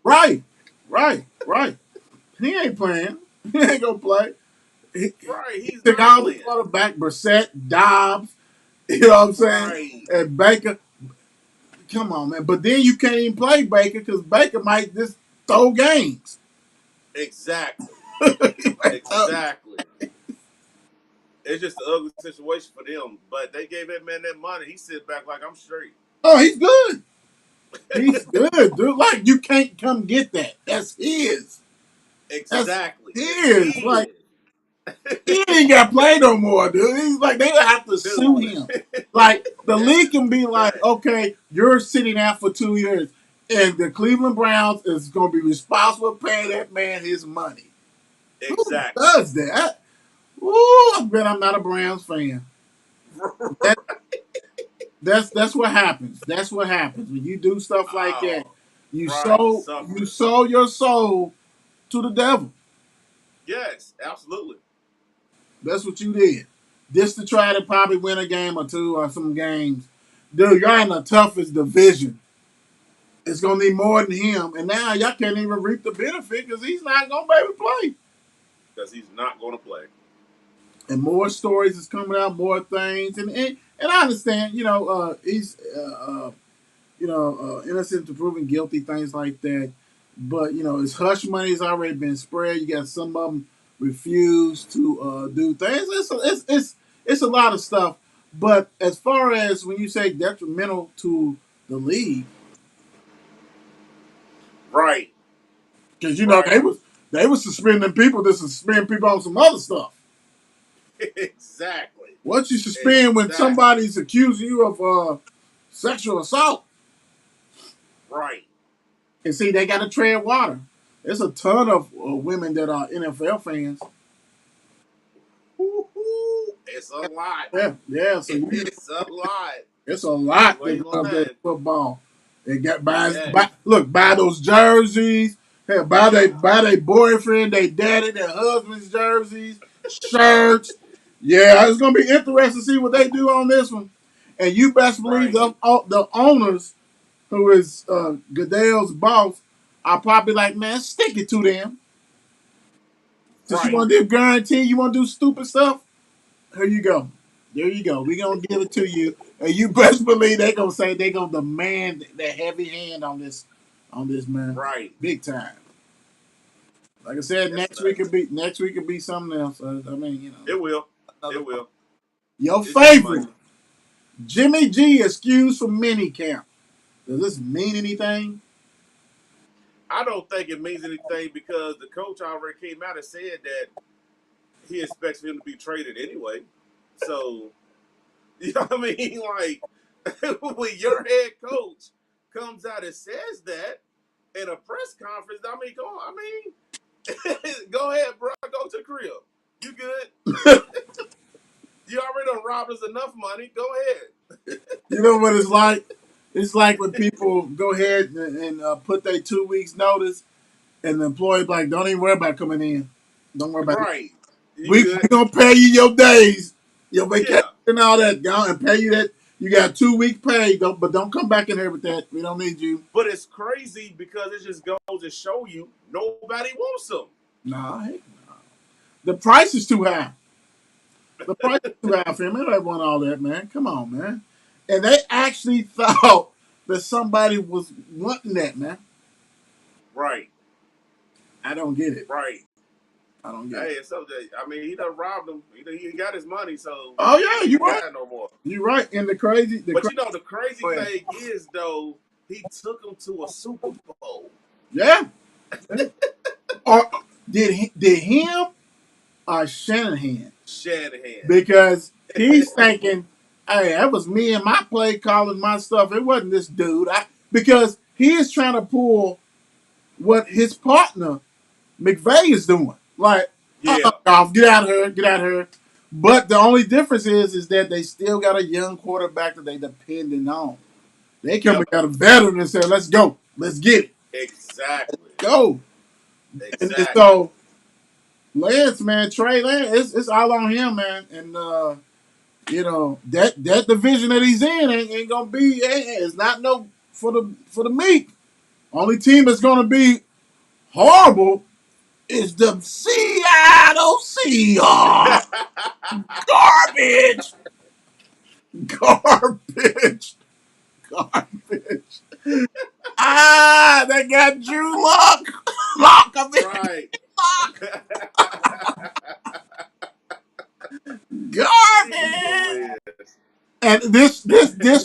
Right. He ain't playing. He ain't gonna play. Right, he's Took not all the playing. quarterback, Brissett, Dobbs, you know what I'm saying? Right. And Baker. Come on, man. But then you can't even play Baker because Baker might just throw games. Exactly. Oh, Exactly. It's just an ugly situation for them. But they gave that man that money. He sit back like, I'm straight. he's good. He's good, dude. Like, you can't come get that. That's his. Exactly. His. He Like, is. he ain't got to play no more, dude. He's like, they would have to sue him. Like, the league can be like, Right. okay, you're sitting out for 2 years, and the Cleveland Browns is going to be responsible for paying that man his money. Exactly. Who does that? Ooh, I bet I'm not a Browns fan. That, that's what happens. That's what happens when you do stuff like that. Oh, You right. sold you Suffering. sold your soul to the devil. Yes, absolutely. That's what you did. Just to try to probably win a game or two or some games. Dude, y'all in the toughest division. It's gonna need more than him, and now y'all can't even reap the benefit because he's not gonna be able to play. Because he's not going to play. And more stories is coming out, more things, and I understand, he's innocent to proven guilty, things like that. But his hush money has already been spread. You got some of them refuse to do things. It's a lot of stuff. But as far as when you say detrimental to the league, Right. because Right. they was suspending people to suspend people on some other stuff. Exactly. Once you suspend when Exactly. somebody's accusing you of sexual assault, Right. and see they got to tread water. There's a ton of women that are NFL fans. Woo-hoo. It's a lot. Yeah, yeah. So It's a lot. it's a lot You that ain't goes there in lying. football. They got Yes. buy those jerseys. Hey, Yeah. buy their boyfriend, their daddy, their husband's jerseys, shirts. Yeah, it's gonna be interesting to see what they do on this one. And you best believe Right. the owners, who is Goodell's boss, are probably like, man, stick it to them. Since you Right. want to do guarantee, you want to do stupid stuff. Here you go. There you go. We gonna give it to you, and you best believe they gonna say they gonna demand that heavy hand on this man, Right. big time. Like I said, That's nuts. next week could be something else. I mean, It will. another It will. your It's just money. favorite Jimmy G excused from mini camp. Does this mean anything? I don't think it means anything because the coach already came out and said that he expects him to be traded anyway. So, you know what I mean? Like, when your head coach comes out and says that in a press conference, I mean, go on. I mean, go ahead, bro. Go to the crib. You good? You already done robbed us enough money. Go ahead. You know what it's like? It's like when people go ahead and put their 2 weeks notice, and the employee like, don't even worry about coming in. Don't worry about it. Right. You We good? gonna pay you your days, your vacation, Yeah. and all that. Go and pay you that. You got 2 week pay, but don't come back in here with that. We don't need you. But it's crazy because it just goes to show you nobody wants them. Nah, heck no. The price is too high. The price is too high for him. They don't want all that, man. Come on, man. And they actually thought that somebody was wanting that, man. Right. I don't get it. Right. I don't get Hey, it. it's something. I mean, he done robbed him. He got his money, so Oh he yeah, ain't you even right. got no more. You right. And the crazy, But you know, the crazy Go ahead. thing is, though, he took him to a Super Bowl. yeah. Or did him or Shanahan? Shanahan. Because he's thinking, hey, that was me and my play calling my stuff. It wasn't this dude. Because he is trying to pull what his partner McVay is doing. Like, Yeah. Goff, get out of here, get out of here. But the only difference is that they still got a young quarterback that they depending on. They come and Yep. got a veteran and said, let's go. Let's get it. Exactly. Go. And Exactly. so Lance, man, Trey Lance, it's all on him, man. And that division that he's in ain't gonna be. It's not no for the meek. Only team that's gonna be horrible is the Seattle Seahawks. Garbage, garbage, garbage. They got Drew Lock. Lock of it. Right. Garbage. Jeez Louise. And this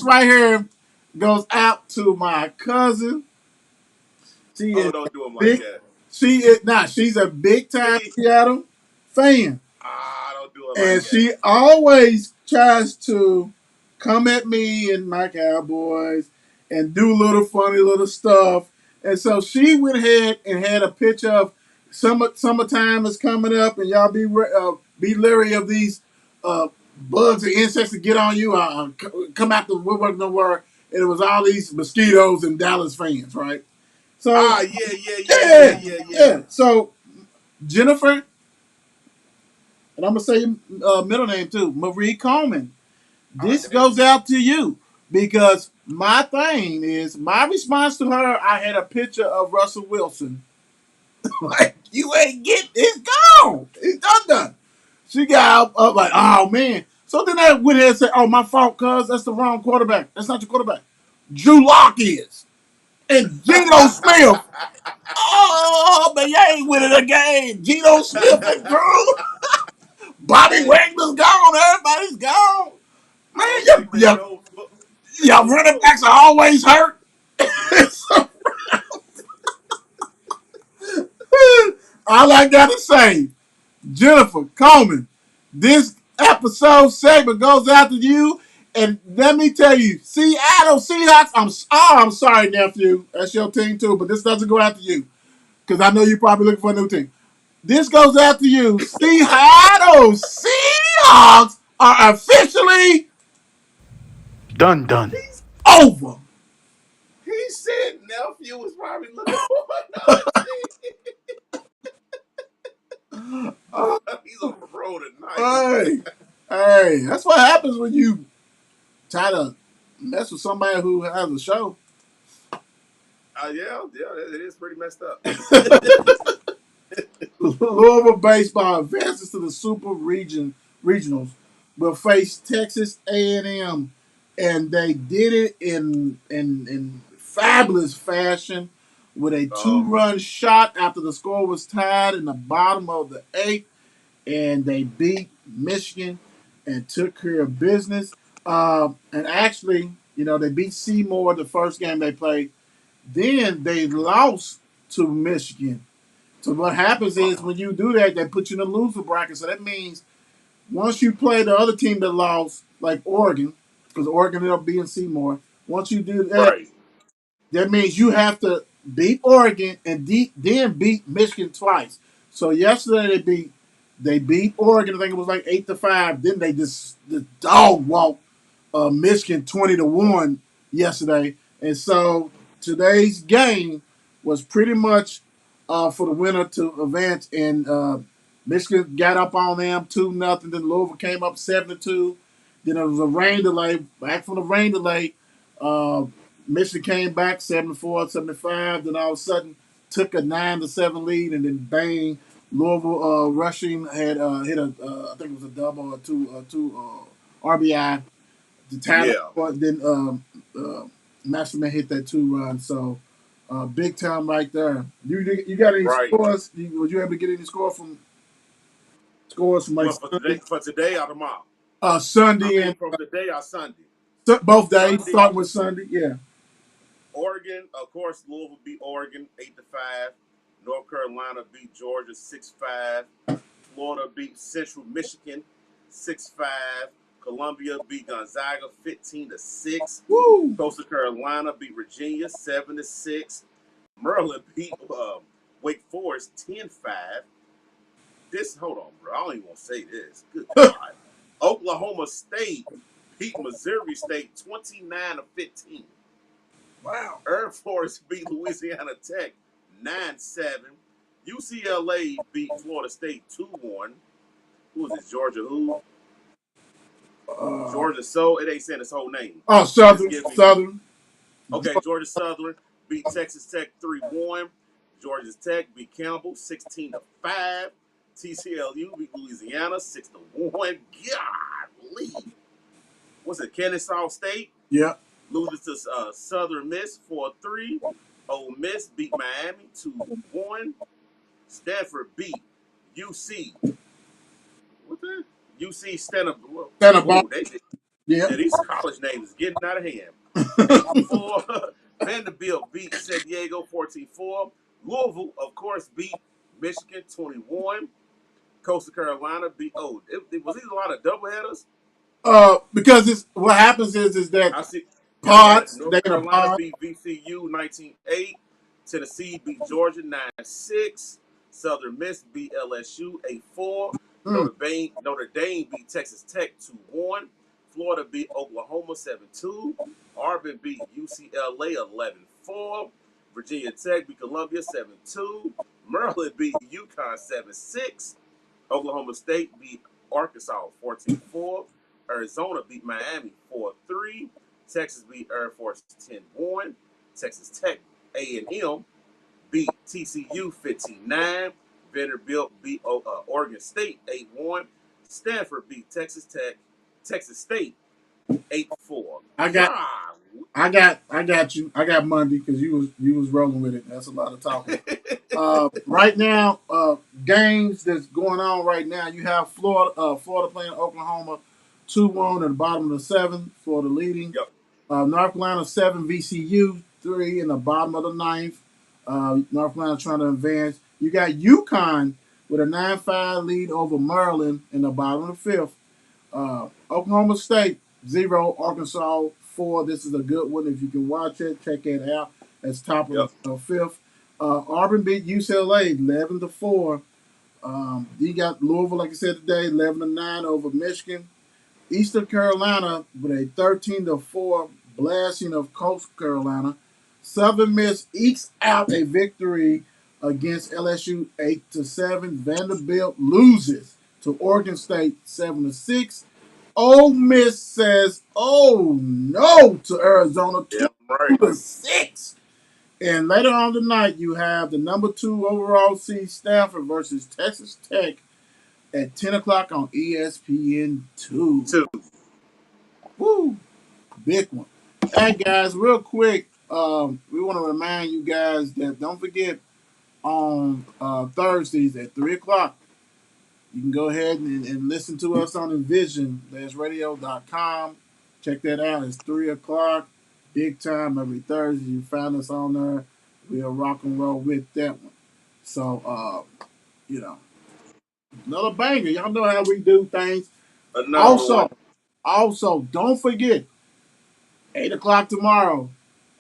right here goes out to my cousin. She Oh, is don't do him like big. that. She's a big time See? Seattle fan, Don't do it like and that. she always tries to come at me and my Cowboys and do little funny little stuff. And so she went ahead and had a picture of summertime is coming up, and y'all be be leery of these bugs and insects that get on you. Come out the woodwork nowhere, and it was all these mosquitoes and Dallas fans, right? So Ah, yeah, yeah, yeah, yeah, yeah, yeah, yeah. yeah. So Jennifer, and I'm gonna say your middle name too, Marie Coleman. Ah, This damn. goes out to you because my thing is my response to her. I had a picture of Russell Wilson. Like you ain't get it's gone. It's done. She got up like, oh man. So then I went ahead and said, oh, my fault, cuz that's the wrong quarterback. That's not your quarterback. Drew Lock is. And Geno Smith. Oh, but you ain't winning a game. Geno Smith and Drew. Bobby Hey, Wagner's gone. Everybody's gone. I Man, don't think they know. They your don't running know. backs are always hurt. So, all I got to say, Jennifer Coleman, this episode segment goes out to you. And let me tell you, Seattle Seahawks, I'm sorry, nephew. That's your team too, but this doesn't go out to you. Because I know you're probably looking for a new team. This goes out to you. Seattle Seahawks are officially done. He's, Over. he said nephew was probably looking for another team. He's on the road tonight. Hey, hey, that's what happens when you try to mess with somebody who has a show. Yeah, yeah, it is pretty messed up. Louisville baseball advances to the regionals. Will face Texas A&M, and they did it in fabulous fashion with a Um, two-run shot after the score was tied in the bottom of the eighth, and they beat Michigan and took care of business. And actually, they beat Seymour the first game they played. Then they lost to Michigan. So what happens is when you do that, they put you in the loser bracket. So that means once you play the other team that lost, like Oregon, because Oregon ended up being Seymour. Once you do that, right. that means you have to beat Oregon and then beat Michigan twice. So yesterday they beat Oregon. I think it was like 8-5. Then they just the dog walked Michigan 20-1 yesterday, and so today's game was pretty much for the winner to advance. And Michigan got up on them 2-0. Then Louisville came up 7-2. Then it was a rain delay. Back from the rain delay, uh, Michigan came back 7-4, 7-5. Then all of a sudden took a 9-7 lead, and then bang, Louisville rushing had hit a I think it was a double or two RBI the time Yeah, then Masterman hit that 2 run. So big time right there. You got any right. scores? Was you able to get any scores from like Well, for today or tomorrow. I Sunday mean, and from today or Sunday. both days? Sunday, Starting with Sunday, yeah. Oregon, of course, Louisville beat Oregon 8-5. North Carolina beat Georgia 6-5. Florida beat Central Michigan 6-5. Columbia beat Gonzaga 15-6. Woo! Coastal Carolina beat Virginia 7-6. Maryland beat Wake Forest 10-5. Hold on, bro. I don't even want to say this. Good God. Oklahoma State beat Missouri State 29-15. Wow. Air Force beat Louisiana Tech 9-7. UCLA beat Florida State 2-1. Who was this? Georgia who? Georgia It ain't saying his whole name. Southern, Southern. Okay, Georgia Southern beat Texas Tech 3-1. Georgia Tech beat Campbell 16-5. TCLU beat Louisiana 6-1. Golly. What's it? Kennesaw State Yeah. loses to Southern Miss 4-3. Ole Miss beat Miami 2-1. Stanford beat UC. What the? UC Stanford. Santa Barbara. Yeah, Yeah. these college names is getting out of hand. 8-4. Vanderbilt beat San Diego 14-4. Louisville, of course, beat Michigan 21. Coastal Carolina beat. Was these a lot of doubleheaders? Because what happens is that I see. I got pods, North they're in a Carolina pod. beat VCU 19-8. Tennessee beat Georgia 9-6. Southern Miss beat LSU 8-4. Notre Dame beat Texas Tech 2-1. Florida beat Oklahoma 7-2. Auburn beat UCLA 11-4. Virginia Tech beat Columbia 7-2. Maryland beat UConn 7-6. Oklahoma State beat Arkansas 14-4. Arizona beat Miami 4-3. Texas beat Air Force 10-1. Texas Tech A&M beat TCU 15-9. Vanderbilt beat Oregon State 8-1. Stanford beat Texas State 8-4. I got you. I got Monday because you was rolling with it. That's a lot of talking. Right now, games that's going on right now. You have Florida playing Oklahoma 2-1 at the bottom of the 7th. Florida leading. Yep. North Carolina 7, VCU 3 in the bottom of the 9th. North Carolina trying to advance. You got UConn with a 9-5 lead over Maryland in the bottom of the 5th. Oklahoma State 0, Arkansas 4. This is a good one. If you can watch it, check it out. That's top of the 5th. Auburn beat UCLA 11-4. You got Louisville, like I said today, 11-9 over Michigan. Eastern Carolina with a 13-4 blasting of Coastal Carolina. Southern Miss ekes out a victory against LSU 8-7. Vanderbilt loses to Oregon State 7-6. Ole Miss says, "Oh no" to Arizona 2-6. And later on tonight, you have the number 2 overall seed Stanford versus Texas Tech at 10 o'clock on ESPN2. Woo! Big one. Hey, guys, real quick, we want to remind you guys that don't forget on Thursdays at 3 o'clock, you can go ahead and listen to us on envision-radio.com. Check that out. It's 3 o'clock, big time every Thursday. You find us on there. We'll rock and roll with that one. So, another banger. Y'all know how we do things. Also, don't forget, 8 o'clock tomorrow,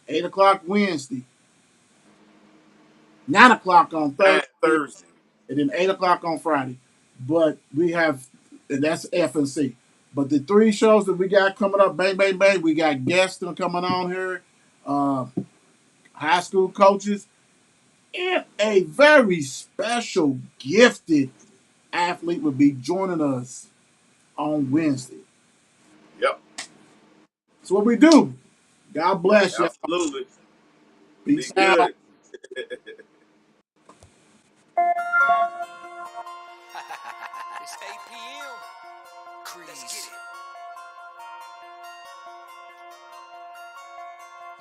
8 o'clock Wednesday, 9 o'clock on Thursday, and then 8 o'clock on Friday. But we have, and that's F&C. But the 3 shows that we got coming up, bang, bang, bang, we got guests that are coming on here, high school coaches, and a very special, gifted athlete will be joining us on Wednesday. Yep. That's what we do. God bless you. Absolutely. Peace Be out. good. It's 8 p.m. Crease. Let's get it.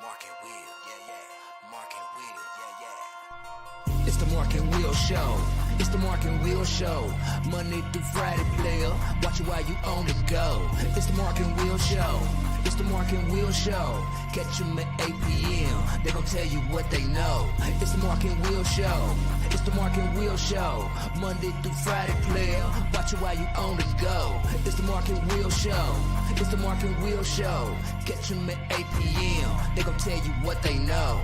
Mark and Will, yeah. Mark and Will, yeah. It's the Mark and Will Show. It's the Mark and Will Show. Monday through Friday, player. Watch it while you on the go. It's the Mark and Will Show. It's the Mark and Will Show. Catch them at 8 p.m. They gon' tell you what they know. It's the Mark and Will Show. It's the Mark and Will Show. Monday through Friday, player. Watch it while you on the go. It's the Mark and Will Show. It's the Mark and Will Show. Catch them at 8 p.m. They gon' tell you what they know.